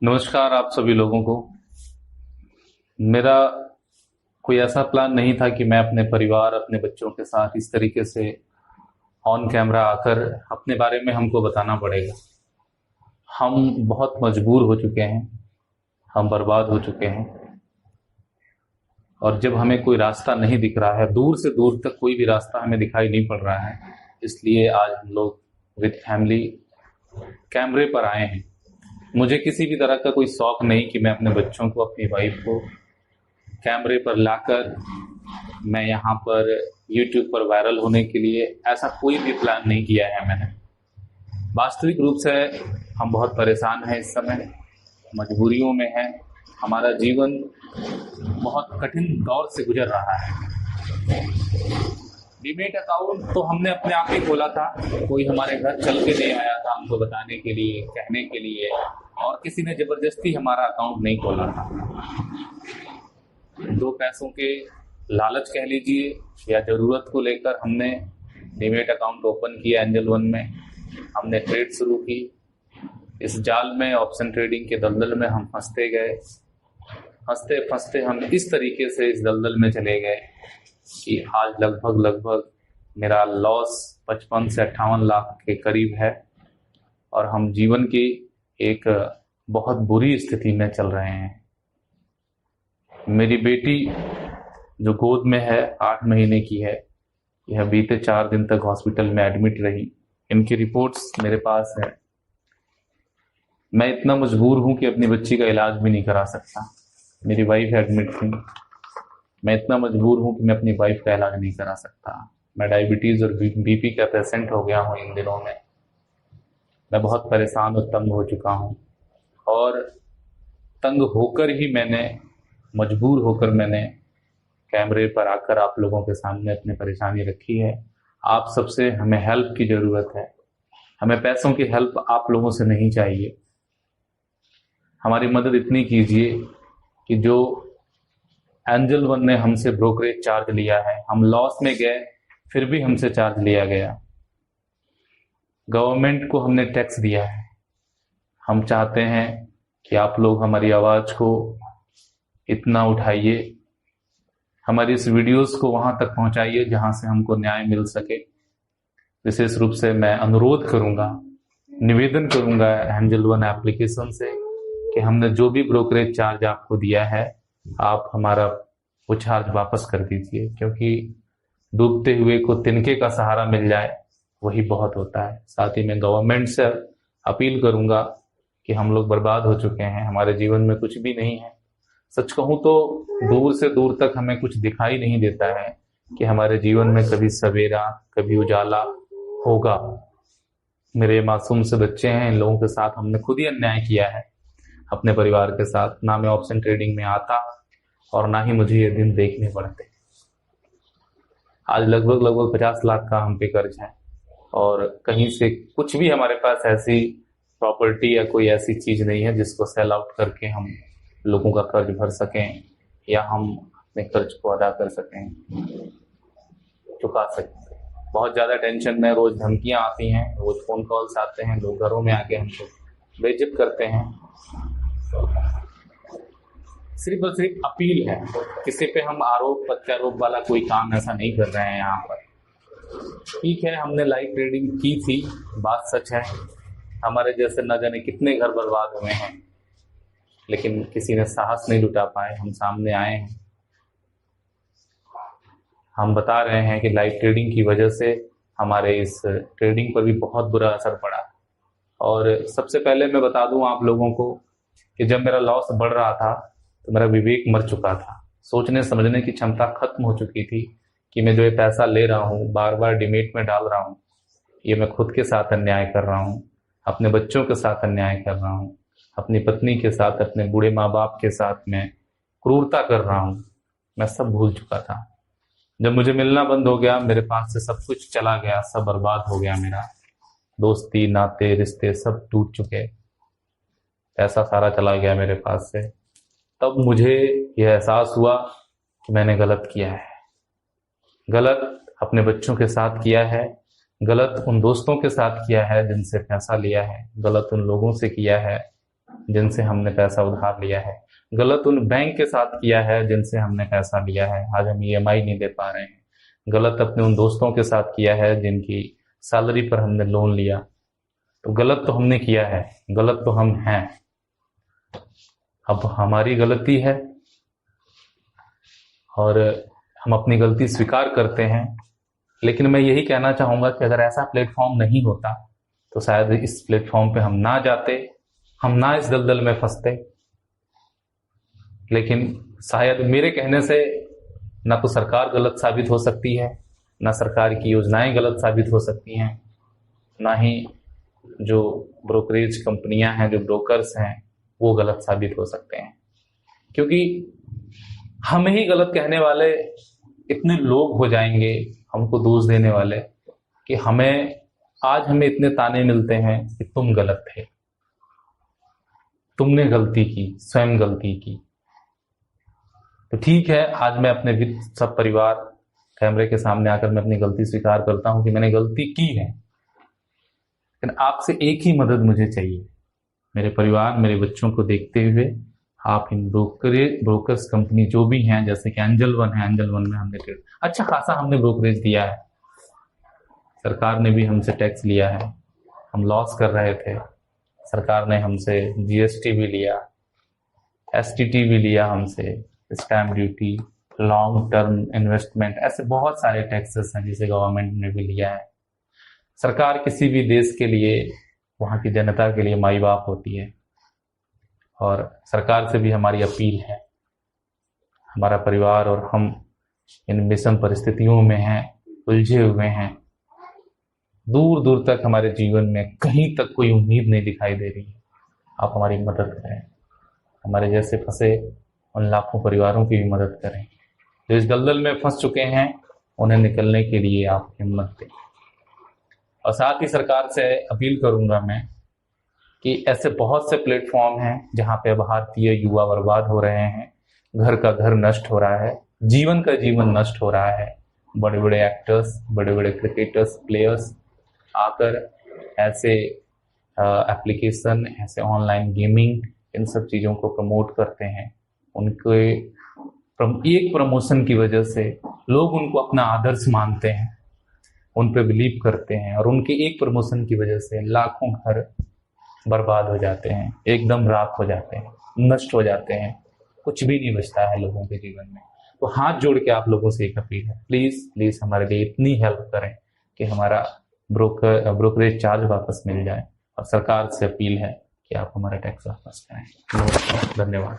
नमस्कार आप सभी लोगों को। मेरा कोई ऐसा प्लान नहीं था कि मैं अपने परिवार, अपने बच्चों के साथ इस तरीके से ऑन कैमरा आकर अपने बारे में हमको बताना पड़ेगा। हम बहुत मजबूर हो चुके हैं, हम बर्बाद हो चुके हैं और जब हमें कोई रास्ता नहीं दिख रहा है, दूर से दूर तक कोई भी रास्ता हमें दिखाई नहीं पड़ रहा है, इसलिए आज हम लोग विद फैमिली कैमरे पर आए हैं। मुझे किसी भी तरह का कोई शौक नहीं कि मैं अपने बच्चों को, अपनी वाइफ को कैमरे पर लाकर मैं यहाँ पर यूट्यूब पर वायरल होने के लिए ऐसा कोई भी प्लान नहीं किया है मैंने। वास्तविक रूप से हम बहुत परेशान हैं, इस समय मजबूरियों में हैं। हमारा जीवन बहुत कठिन दौर से गुजर रहा है। डीमेट अकाउंट तो हमने अपने आप ही खोला था, कोई हमारे घर चल के नहीं आया था हमको बताने के लिए, कहने के लिए, और किसी ने जबरदस्ती हमारा अकाउंट नहीं खोला था। दो पैसों के लालच कह लीजिए या जरूरत को लेकर हमने डीमेट अकाउंट ओपन किया एंजल वन में। हमने ट्रेड शुरू की। इस जाल में, ऑप्शन ट्रेडिंग के दलदल में हम फंसते गए। फंसते फंसते हम इस तरीके से इस दलदल में चले गए कि आज लगभग मेरा लॉस 55 से 58 लाख के करीब है और हम जीवन की एक बहुत बुरी स्थिति में चल रहे हैं। मेरी बेटी जो गोद में है, 8 महीने की है, यह बीते 4 दिन तक हॉस्पिटल में एडमिट रही। इनकी रिपोर्ट्स मेरे पास है। मैं इतना मजबूर हूं कि अपनी बच्ची का इलाज भी नहीं करा सकता। मेरी वाइफ एडमिट थी। मैं इतना मजबूर हूं कि मैं अपनी वाइफ का इलाज नहीं करा सकता। मैं डायबिटीज और बीपी का पेशेंट हो गया हूं इन दिनों में। मैं बहुत परेशान और तंग हो चुका हूं और तंग होकर ही मैंने, मजबूर होकर मैंने कैमरे पर आकर आप लोगों के सामने अपनी परेशानी रखी है। आप सबसे हमें हेल्प की ज़रूरत है। हमें पैसों की हेल्प आप लोगों से नहीं चाहिए। हमारी मदद इतनी कीजिए कि जो एंजल वन ने हमसे ब्रोकरेज चार्ज लिया है, हम लॉस में गए फिर भी हमसे चार्ज लिया गया। गवर्नमेंट को हमने टैक्स दिया है। हम चाहते हैं कि आप लोग हमारी आवाज़ को इतना उठाइए, हमारी इस वीडियोस को वहां तक पहुंचाइए जहां से हमको न्याय मिल सके। विशेष रूप से मैं अनुरोध करूंगा, निवेदन करूंगा एंजल वन एप्लीकेशन से कि हमने जो भी ब्रोकरेज चार्ज आपको दिया है, आप हमारा वो चार्ज वापस कर दीजिए, क्योंकि डूबते हुए को तिनके का सहारा मिल जाए वही बहुत होता है। साथ ही मैं गवर्नमेंट से अपील करूंगा कि हम लोग बर्बाद हो चुके हैं, हमारे जीवन में कुछ भी नहीं है। सच कहूं तो दूर से दूर तक हमें कुछ दिखाई नहीं देता है कि हमारे जीवन में कभी सवेरा, कभी उजाला होगा। मेरे मासूम से बच्चे हैं, इन लोगों के साथ हमने खुद ही अन्याय किया है अपने परिवार के साथ। ना मैं ऑप्शन ट्रेडिंग में आता और ना ही मुझे ये दिन देखने पड़ते। आज लगभग 50 लाख का हम पे कर्ज है और कहीं से कुछ भी हमारे पास ऐसी प्रॉपर्टी या कोई ऐसी चीज नहीं है जिसको सेल आउट करके हम लोगों का कर्ज भर सकें या हम अपने कर्ज को अदा कर सकें, चुका सकें। बहुत ज़्यादा टेंशन में, रोज़ धमकियां आती हैं, रोज़ फ़ोन कॉल्स आते हैं, लोग घरों में आके हमको बेइज्जत करते हैं। सिर्फ और सिर्फ अपील है, किसी पे हम आरोप प्रत्यारोप वाला कोई काम ऐसा नहीं कर रहे हैं यहाँ पर। ठीक है, हमने लाइव ट्रेडिंग की थी, बात सच है, हमारे जैसे न जाने कितने घर बर्बाद हुए हैं, लेकिन किसी ने साहस नहीं जुटा पाए। हम सामने आए हैं, हम बता रहे हैं कि लाइव ट्रेडिंग की वजह से हमारे इस ट्रेडिंग पर भी बहुत बुरा असर पड़ा। और सबसे पहले मैं बता दूं आप लोगों को कि जब मेरा लॉस बढ़ रहा था तो मेरा विवेक मर चुका था। सोचने समझने की क्षमता खत्म हो चुकी थी कि मैं जो ये पैसा ले रहा हूँ, बार बार डिमेट में डाल रहा हूँ, ये मैं खुद के साथ अन्याय कर रहा हूँ, अपने बच्चों के साथ अन्याय कर रहा हूँ, अपनी पत्नी के साथ, अपने बूढ़े माँ बाप के साथ मैं क्रूरता कर रहा हूँ। मैं सब भूल चुका था। जब मुझे मिलना बंद हो गया, मेरे पास से सब कुछ चला गया, सब बर्बाद हो गया। मेरा दोस्ती, नाते, रिश्ते सब टूट चुके, पैसा सारा चला गया मेरे पास से। तब मुझे यह एहसास हुआ कि मैंने गलत किया है। गलत अपने बच्चों के साथ किया है, गलत उन दोस्तों के साथ किया है जिनसे पैसा लिया है, गलत उन लोगों से किया है जिनसे हमने पैसा उधार लिया है, गलत उन बैंक के साथ किया है जिनसे हमने पैसा लिया है, आज हम ईएमआई नहीं दे पा रहे हैं, गलत अपने उन दोस्तों के साथ किया है जिनकी सैलरी पर हमने लोन लिया। तो गलत तो हमने किया है, गलत तो हम हैं। अब हमारी गलती है और हम अपनी गलती स्वीकार करते हैं। लेकिन मैं यही कहना चाहूँगा कि अगर ऐसा प्लेटफॉर्म नहीं होता तो शायद इस प्लेटफॉर्म पे हम ना जाते, हम ना इस दलदल में फंसते। लेकिन शायद मेरे कहने से ना तो सरकार गलत साबित हो सकती है, ना सरकार की योजनाएं गलत साबित हो सकती हैं, ना ही जो ब्रोकरेज कंपनियां हैं, जो ब्रोकर्स हैं, वो गलत साबित हो सकते हैं। क्योंकि हम ही गलत कहने वाले इतने लोग हो जाएंगे, हमको दोष देने वाले, कि आज हमें इतने ताने मिलते हैं कि तुम गलत थे, तुमने गलती की, स्वयं गलती की। तो ठीक है, आज मैं अपने वित्त सब परिवार कैमरे के सामने आकर मैं अपनी गलती स्वीकार करता हूं कि मैंने गलती की है। लेकिन आपसे एक ही मदद मुझे चाहिए, मेरे परिवार, मेरे बच्चों को देखते हुए आप इन ब्रोकर्स कंपनी जो भी हैं, जैसे कि एंजल वन है, एंजल वन में हमने अच्छा खासा हमने ब्रोकरेज दिया है, सरकार ने भी हमसे टैक्स लिया है, हम लॉस कर रहे थे, सरकार ने हमसे जीएसटी भी लिया, एसटीटी भी लिया हमसे, stamp duty, long term investment, ऐसे बहुत सारे टैक्सेस हैं जिसे गवर्नमेंट ने भी लिया है। सरकार किसी भी देश के लिए, वहाँ की जनता के लिए माई बाप होती है। और सरकार से भी हमारी अपील है, हमारा परिवार और हम इन विषम परिस्थितियों में हैं, उलझे हुए हैं, दूर दूर तक हमारे जीवन में कहीं तक कोई उम्मीद नहीं दिखाई दे रही है। आप हमारी मदद करें, हमारे जैसे फंसे उन लाखों परिवारों की भी मदद करें जो इस दलदल में फंस चुके हैं, उन्हें निकलने के लिए आप हिम्मत दें। और साथ ही सरकार से अपील करूंगा मैं कि ऐसे बहुत से प्लेटफॉर्म हैं जहां पे भारतीय युवा बर्बाद हो रहे हैं, घर का घर नष्ट हो रहा है, जीवन का जीवन नष्ट हो रहा है। बड़े बड़े एक्टर्स, बड़े बड़े क्रिकेटर्स, प्लेयर्स आकर ऐसे एप्लीकेशन, ऐसे ऑनलाइन गेमिंग, इन सब चीज़ों को प्रमोट करते हैं। उनके एक प्रमोशन की वजह से लोग उनको अपना आदर्श मानते हैं, उन पे बिलीव करते हैं, और उनके एक प्रमोशन की वजह से लाखों घर बर्बाद हो जाते हैं, एकदम राख हो जाते हैं, नष्ट हो जाते हैं, कुछ भी नहीं बचता है लोगों के जीवन में। तो हाथ जोड़ के आप लोगों से एक अपील है, प्लीज प्लीज हमारे लिए इतनी हेल्प करें कि हमारा ब्रोकरेज चार्ज वापस मिल जाए। और सरकार से अपील है कि आप हमारा टैक्स वापस करें। धन्यवाद।